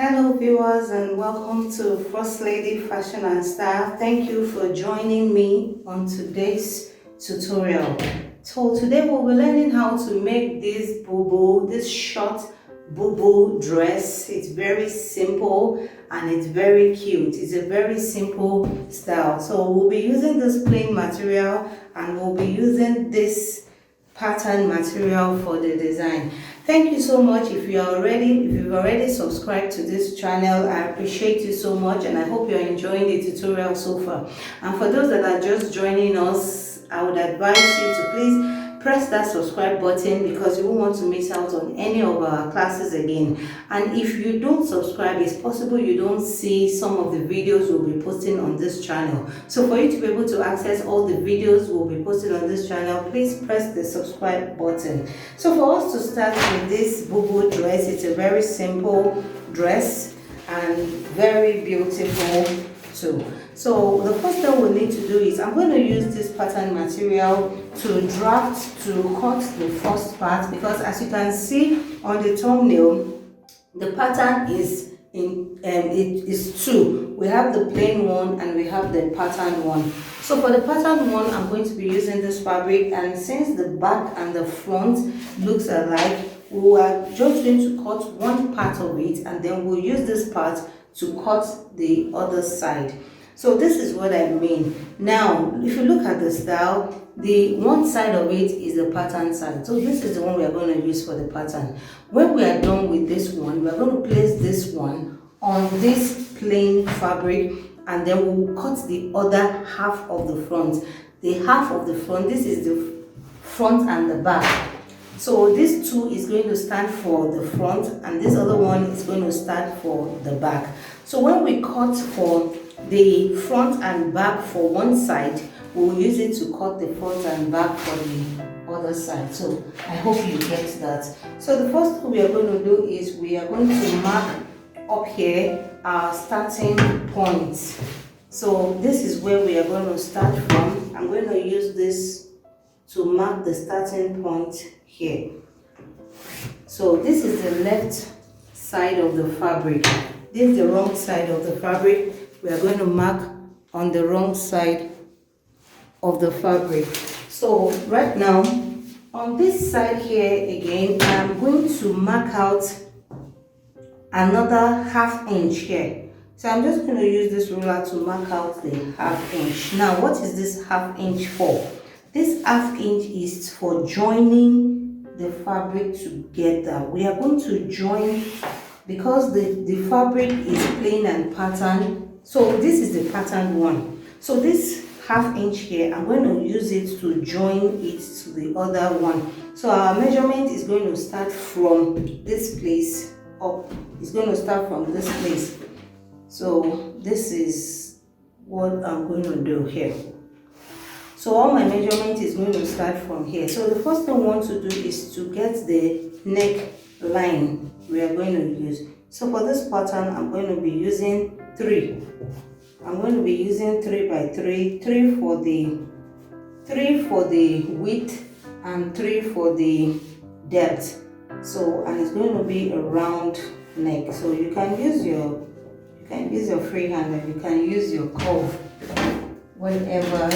Hello viewers and welcome to Firstlady Fashion and Style. Thank you for joining me on today's tutorial. So today we'll be learning how to make this short bubu dress. It's very simple and it's very cute. It's a very simple style. So we'll be using this plain material and we'll be using this pattern material for the design. Thank you so much. If you've already subscribed to this channel, I appreciate you so much and I hope you're enjoying the tutorial so far. And for those that are just joining us, I would advise you to please press that subscribe button because you won't want to miss out on any of our classes again. And if you don't subscribe, it's possible you don't see some of the videos we'll be posting on this channel. So for you to be able to access all the videos we'll be posting on this channel, please press the subscribe button. So for us to start with this bubu dress, it's a very simple dress and very beautiful too. So the first thing we need to do is I'm going to use this pattern material to cut the first part, because as you can see on the thumbnail, the pattern is it is two. We have the plain one and we have the pattern one. So for the pattern one, I'm going to be using this fabric, and since the back and the front looks alike, we are just going to cut one part of it and then we'll use this part to cut the other side. So this is what I mean. Now if you look at the style, the one side of it is the pattern side. So this is the one we are going to use for the pattern. When we are done with this one, we are going to place this one on this plain fabric and then we'll cut the other half of the front. The half of the front, this is the front and the back. So this two is going to stand for the front and this other one is going to stand for the back. So when we cut for the front and back for one side, we'll use it to cut the front and back for the other side. So I hope you get that. So the first thing we are going to do is we are going to mark up here our starting point. So this is where we are going to start from. I'm going to use this to mark the starting point here. So this is the left side of the fabric. This is the wrong side of the fabric. We are going to mark on the wrong side of the fabric. So right now on this side here again, I'm going to mark out another ½ inch here. So I'm just going to use this ruler to mark out the ½ inch. Now what is this ½ inch for? This ½ inch is for joining the fabric together. We are going to join because the fabric is plain and pattern. So this is the pattern one. So this ½ inch here, I'm going to use it to join it to the other one. So our measurement is going to start from this place up. It's going to start from this place. So this is what I'm going to do here. So all my measurement is going to start from here. So the first thing we want to do is to get the neck line we are going to use. So for this pattern, I'm going to be using 3. I'm going to be using 3 by 3, 3 for the width and 3 for the depth. So and it's going to be a round neck. So you can use your freehand and you can use your curve, whichever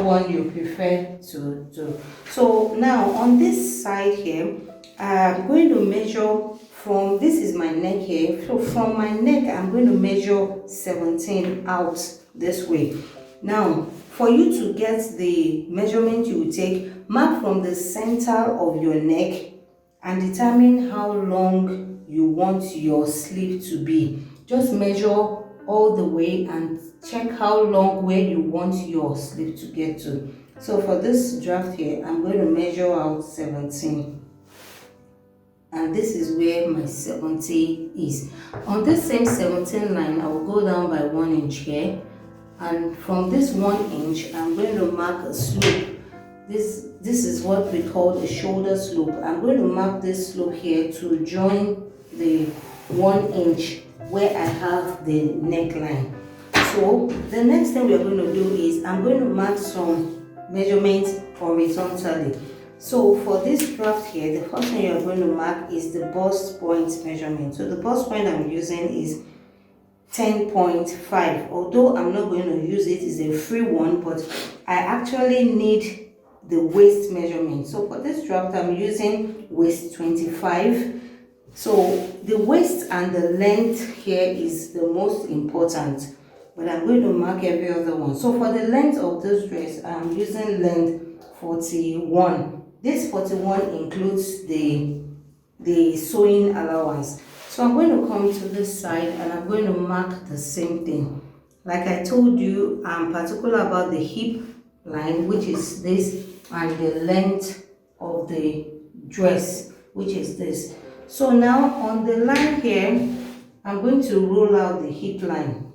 one you prefer to do. So now on this side here, I'm going to measure from, this is my neck here, so from my neck I'm going to measure 17 out this way. Now for you to get the measurement you will take, mark from the center of your neck and determine how long you want your sleeve to be. Just measure all the way and check how long where you want your sleeve to get to. So for this draft here, I'm going to measure out 17. And this is where my 70 is. On this same 17 line, I will go down by 1 inch here. And from this 1 inch, I'm going to mark a slope. This is what we call a shoulder slope. I'm going to mark this slope here to join the 1 inch where I have the neckline. So the next thing we are going to do is I'm going to mark some measurements horizontally. So for this draft here, the first thing you're going to mark is the bust point measurement. So the bust point I'm using is 10.5. Although I'm not going to use it, it's a free one, but I actually need the waist measurement. So for this draft, I'm using waist 25. So the waist and the length here is the most important, but I'm going to mark every other one. So for the length of this dress, I'm using length 41. This 41 includes the sewing allowance. So I'm going to come to this side and I'm going to mark the same thing. Like I told you, I'm particular about the hip line, which is this, and the length of the dress, which is this. So now on the line here, I'm going to roll out the hip line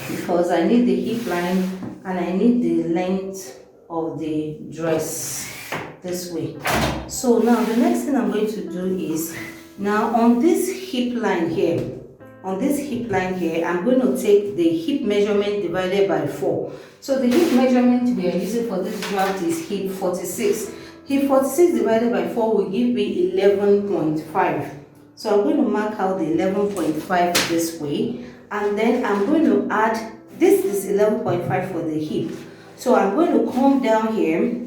because I need the hip line and I need the length of the dress this way. So now the next thing I'm going to do is, now on this hip line here, I'm going to take the hip measurement divided by 4. So the hip measurement we are using for this draft is hip 46. Hip 46 divided by 4 will give me 11.5. So I'm going to mark out the 11.5 this way, and then I'm going to add, this is 11.5 for the hip. So I'm going to come down here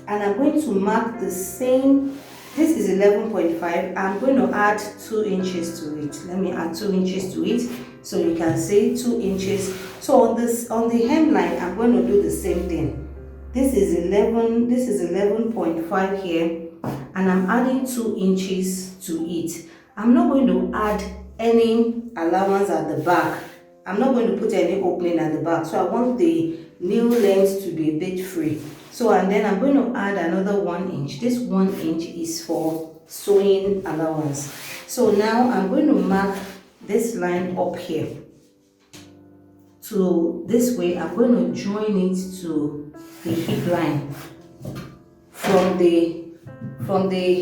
and I'm going to mark the same. This is 11.5. I'm going to add 2 inches to it. Let me add 2 inches to it so you can see 2 inches. So on the hemline, I'm going to do the same thing. This is 11.5 here, and I'm adding 2 inches to it. I'm not going to add any allowance at the back. I'm not going to put any opening at the back. So I want the nail length to be a bit free. So, and then I'm going to add another 1 inch. This 1 inch is for sewing allowance. So now I'm going to mark this line up here. So this way, I'm going to join it to the hip line from the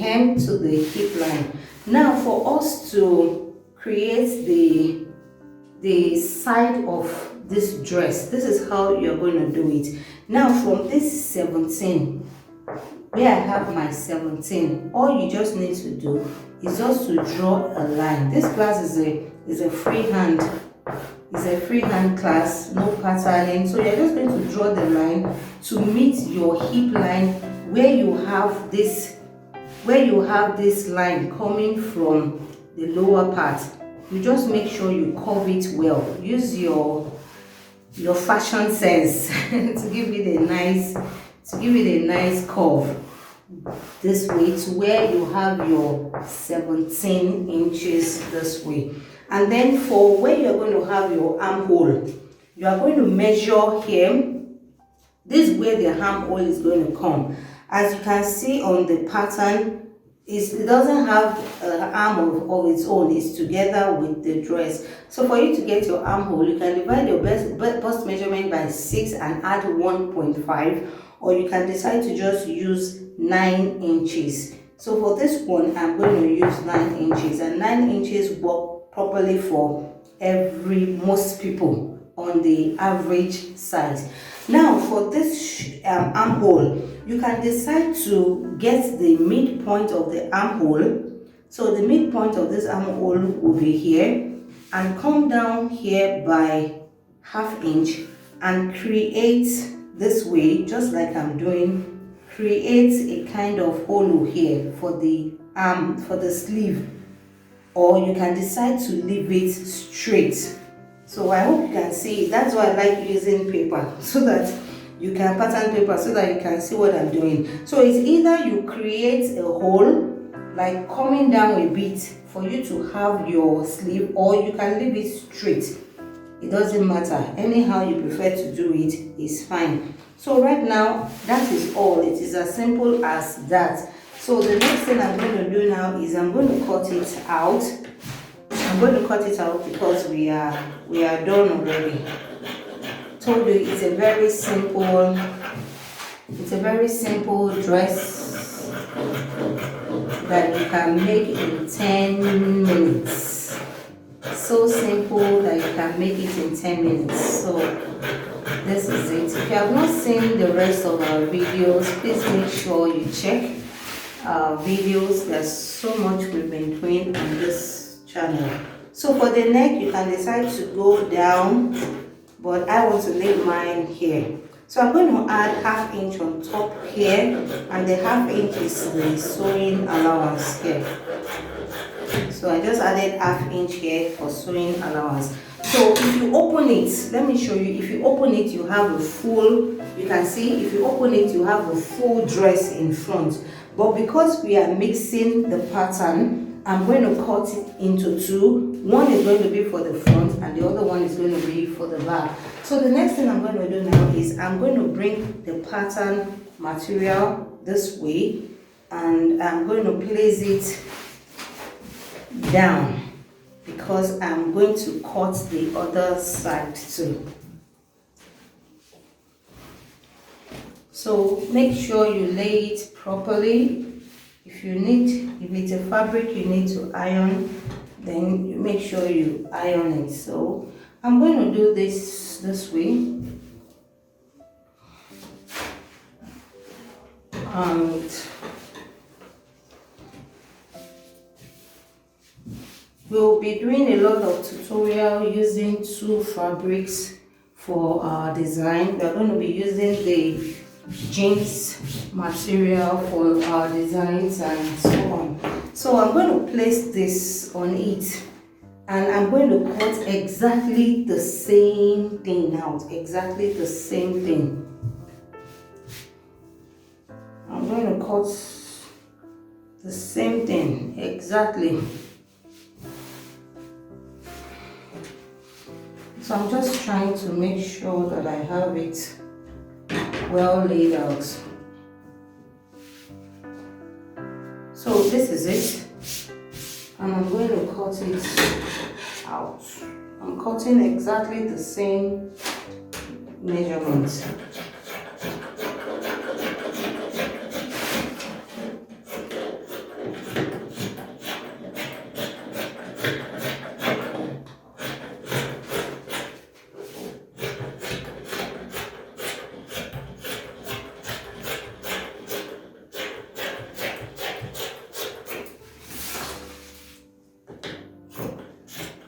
hem to the hip line. Now for us to create the side of this dress, this is how you're going to do it. Now from this 17, where I have my 17, all you just need to do is just to draw a line. This class is a freehand. It's a freehand class, no patterning. So you're just going to draw the line to meet your hip line where you have this line coming from the lower part. You just make sure you curve it well. Use your fashion sense to give it a nice curve this way to where you have your 17 inches this way. And then for where you're going to have your armhole, you are going to measure here. This is where the armhole is going to come. As you can see on the pattern, it doesn't have an arm of its own. It's together with the dress. So for you to get your armhole, you can divide your bust measurement by 6 and add 1.5, or you can decide to just use 9 inches. So for this one, I'm going to use 9 inches, and 9 inches work properly for most people on the average size. Now for this armhole, you can decide to get the midpoint of the armhole. So the midpoint of this armhole will be here, and come down here by ½ inch and create this way, just like I'm doing. Create a kind of hollow here for the arm, for the sleeve, or you can decide to leave it straight. So I hope you can see it. That's why I like using paper, so that you can pattern paper, so that you can see what I'm doing. So it's either you create a hole like coming down a bit for you to have your sleeve, or you can leave it straight. It doesn't matter. Anyhow you prefer to do it is fine. So right now, that is all. It is as simple as that. So the next thing I'm going to do now is I'm going to cut it out. I'm going to cut it out because we are done already. Told you it's a very simple dress that you can make in 10 minutes. So simple that you can make it in 10 minutes. So this is it. If you have not seen the rest of our videos, please make sure you check. videos. There's so much we've been doing on this channel. So for the neck, you can decide to go down, but I want to leave mine here. So I'm going to add ½ inch on top here, and the ½ inch is the sewing allowance here. So I just added ½ inch here for sewing allowance. So if you open it, let me show you. If you open it, you have a full, you can see, if you open it, you have a full dress in front. But because we are mixing the pattern, I'm going to cut it into two. One is going to be for the front and the other one is going to be for the back. So the next thing I'm going to do now is I'm going to bring the pattern material this way, and I'm going to place it down because I'm going to cut the other side too. So make sure you lay it properly. If it's a fabric you need to iron, then you make sure you iron it. So I'm going to do this way. And we'll be doing a lot of tutorial using two fabrics for our design. We are going to be using the jeans material for our designs and so on. So I'm going to place this on it, and I'm going to cut exactly the same thing out, exactly the same thing. I'm going to cut the same thing exactly. So I'm just trying to make sure that I have it well laid out. So this is it, and I'm going to cut it out. I'm cutting exactly the same measurements.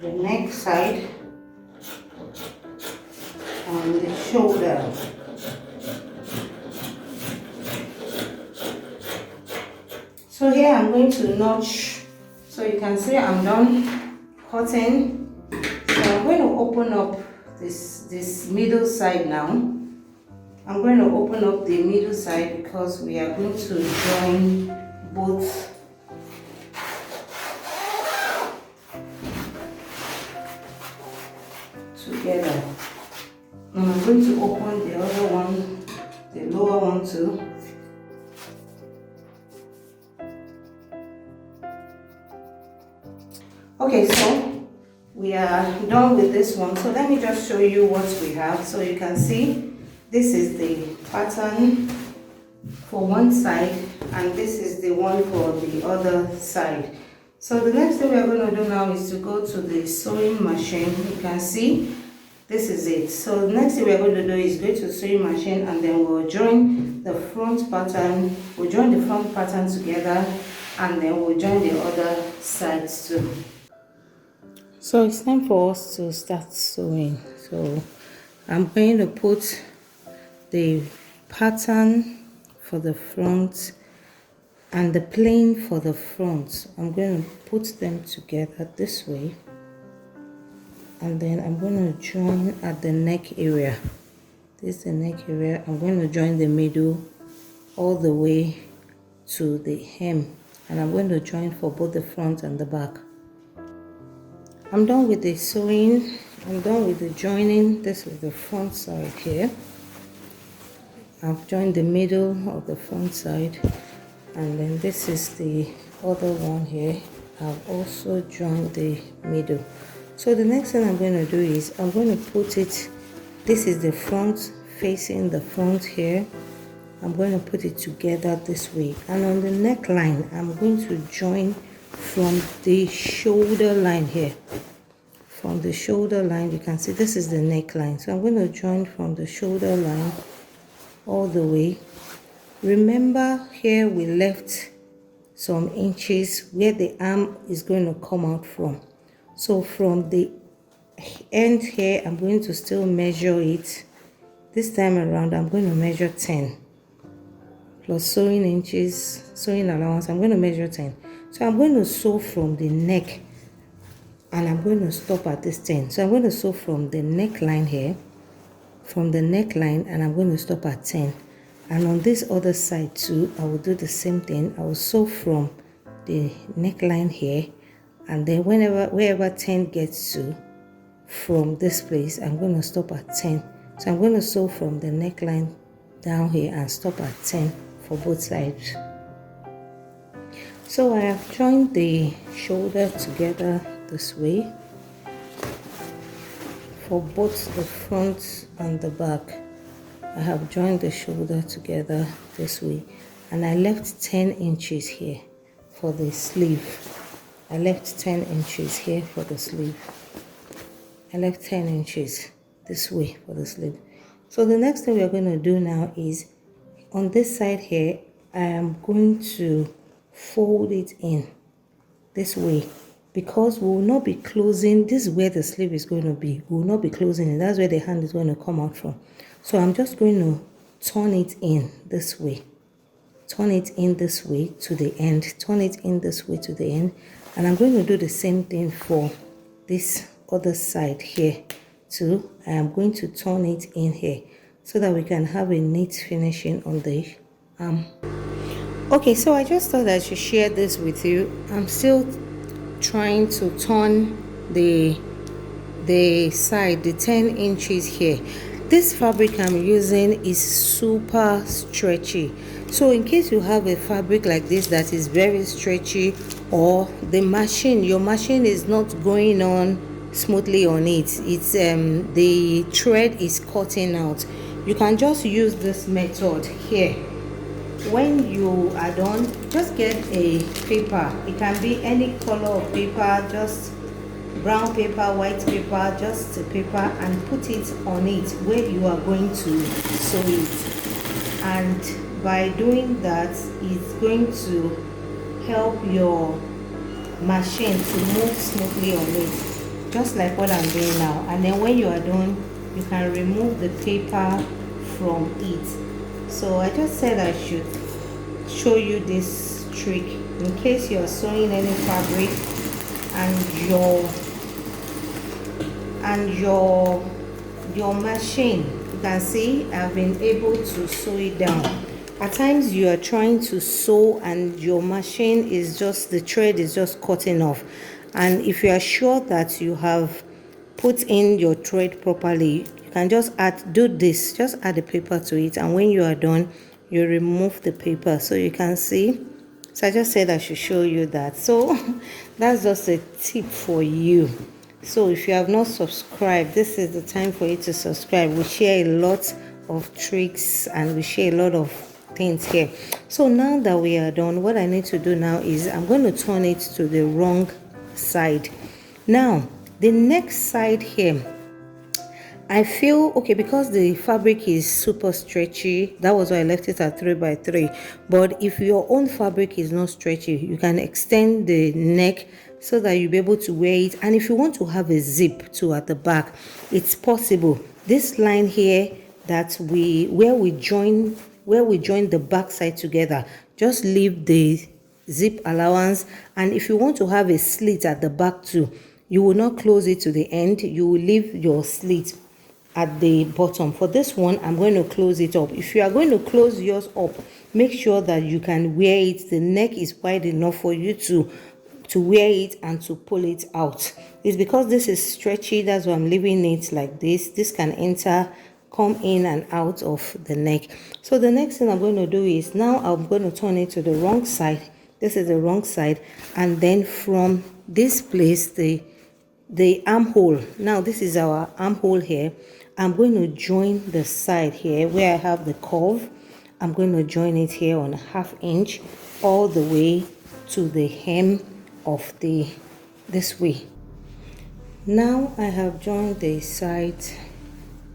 The neck side and the shoulder. So here I'm going to notch. So you can see I'm done cutting. So I'm going to open up this middle side now. I'm going to open up the middle side because we are going to join both together. And I'm going to open the other one, the lower one too. Okay, so we are done with this one. So let me just show you what we have. So you can see this is the pattern for one side and this is the one for the other side. So the next thing we are going to do now is to go to the sewing machine. You can see this is it. So the next thing we are going to do is go to the sewing machine, and then we'll join the front pattern. We'll join the front pattern together, and then we'll join the other sides too. So it's time for us to start sewing. So I'm going to put the pattern for the front and the plain for the front. I'm going to put them together this way, and then I'm going to join at the neck area. This is the neck area. I'm going to join the middle all the way to the hem, and I'm going to join for both the front and the back. I'm done with the sewing. I'm done with the joining. This is the front side here. I've joined the middle of the front side, and then this is the other one here. I've also joined the middle. So the next thing I'm going to do is I'm going to put it, this is the front facing the front here. I'm going to put it together this way, and on the neckline I'm going to join from the shoulder line here. From the shoulder line, you can see this is the neckline. So I'm going to join from the shoulder line all the way. Remember, here we left some inches where the arm is going to come out from. So from the end here, I'm going to still measure it. This time around, I'm going to measure 10 plus sewing inches, sewing allowance. I'm going to measure 10. So I'm going to sew from the neck and I'm going to stop at this 10. So I'm going to sew from the neckline here, from the neckline, and I'm going to stop at 10. And on this other side too, I will do the same thing. I will sew from the neckline here, and then wherever 10 gets to, from this place, I'm going to stop at 10. So I'm going to sew from the neckline down here and stop at 10 for both sides. So I have joined the shoulder together this way for both the front and the back. I have joined the shoulder together this way, and I left 10 inches here for the sleeve. I left 10 inches here for the sleeve. I left 10 inches this way for the sleeve. So the next thing we are going to do now is on this side here, I am going to fold it in this way, because we will not be closing. This is where the sleeve is going to be. We will not be closing it. That's where the hand is going to come out from. So I'm just going to turn it in this way. Turn it in this way to the end. Turn it in this way to the end. And I'm going to do the same thing for this other side here too. I am going to turn it in here so that we can have a neat finishing on the arm. Okay, so I just thought I should share this with you. I'm still trying to turn the side, the 10 inches here. This fabric I'm using is super stretchy. So in case you have a fabric like this that is very stretchy, or your machine is not going on smoothly on it, it's the thread is cutting out, you can just use this method here. When you are done, just get a paper. It can be any color of paper, just brown paper, white paper, just a paper, and put it on it where you are going to sew it. And by doing that, it's going to help your machine to move smoothly on it, just like what I'm doing now. And then when you are done, you can remove the paper from it. So I just said I should show you this trick in case you're sewing any fabric and your machine. You can see I've been able to sew it down. At times you are trying to sew and your machine is just, the thread is just cutting off, and if you are sure that you have put in your thread properly, you can just do this, just add the paper to it, and when you are done, you remove the paper. So you can see, so I just said I should show you that. So that's just a tip for you. So if you have not subscribed, this is the time for you to subscribe. We share a lot of tricks and we share a lot of things here. So now that we are done, what I need to do now is I'm going to turn it to the wrong side. Now the next side here, I feel okay because the fabric is super stretchy. That was why I left it at 3x3. But if your own fabric is not stretchy, you can extend the neck so that you'll be able to wear it. And if you want to have a zip too at the back, it's possible. This line here that where we join the back side together, just leave the zip allowance. And if you want to have a slit at the back too, you will not close it to the end. You will leave your slit at the bottom. For this one, I'm going to close it up. If you are going to close yours up, make sure that you can wear it. The neck is wide enough for you to wear it and to pull it out. It's because this is stretchy, that's why I'm leaving it like this. This can come in and out of the neck. So the next thing I'm going to do is, now I'm going to turn it to the wrong side. This is the wrong side, and then from this place, the armhole. Now this is our armhole here. I'm going to join the side here where I have the curve. I'm going to join it here on 1/2 inch all the way to the hem of this way. Now I have joined the sides.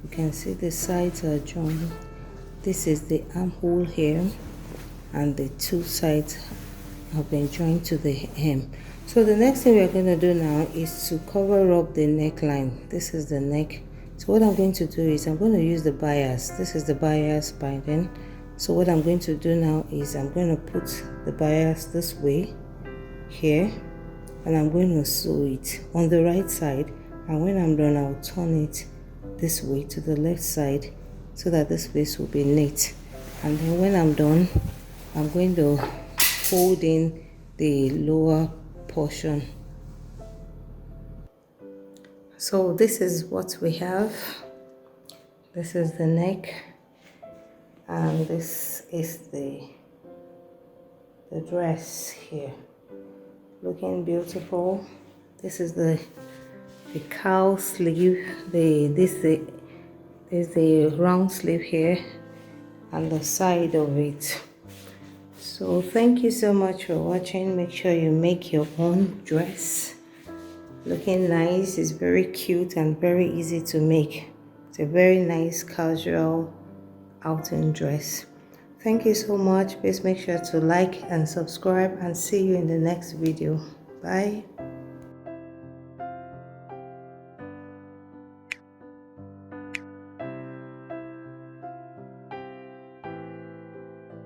You can see the sides are joined. This is the armhole here, and the two sides have been joined to the hem. So the next thing we're going to do now is to cover up the neckline. This is the neck. So what I'm going to do is I'm going to use the bias. This is the bias binding. So what I'm going to do now is I'm going to put the bias this way here, and I'm going to sew it on the right side, and when I'm done I'll turn it this way to the left side so that this piece will be neat. And then when I'm done, I'm going to fold in the lower portion. So this is what we have. This is the neck, and this is the dress here, looking beautiful. This is the cowl sleeve. There's the round sleeve here and the side of it. So thank you so much for watching. Make sure you make your own dress. Looking nice. It's very cute and very easy to make. It's a very nice casual outing dress. Thank you so much. Please make sure to like and subscribe, and see you in the next video. Bye.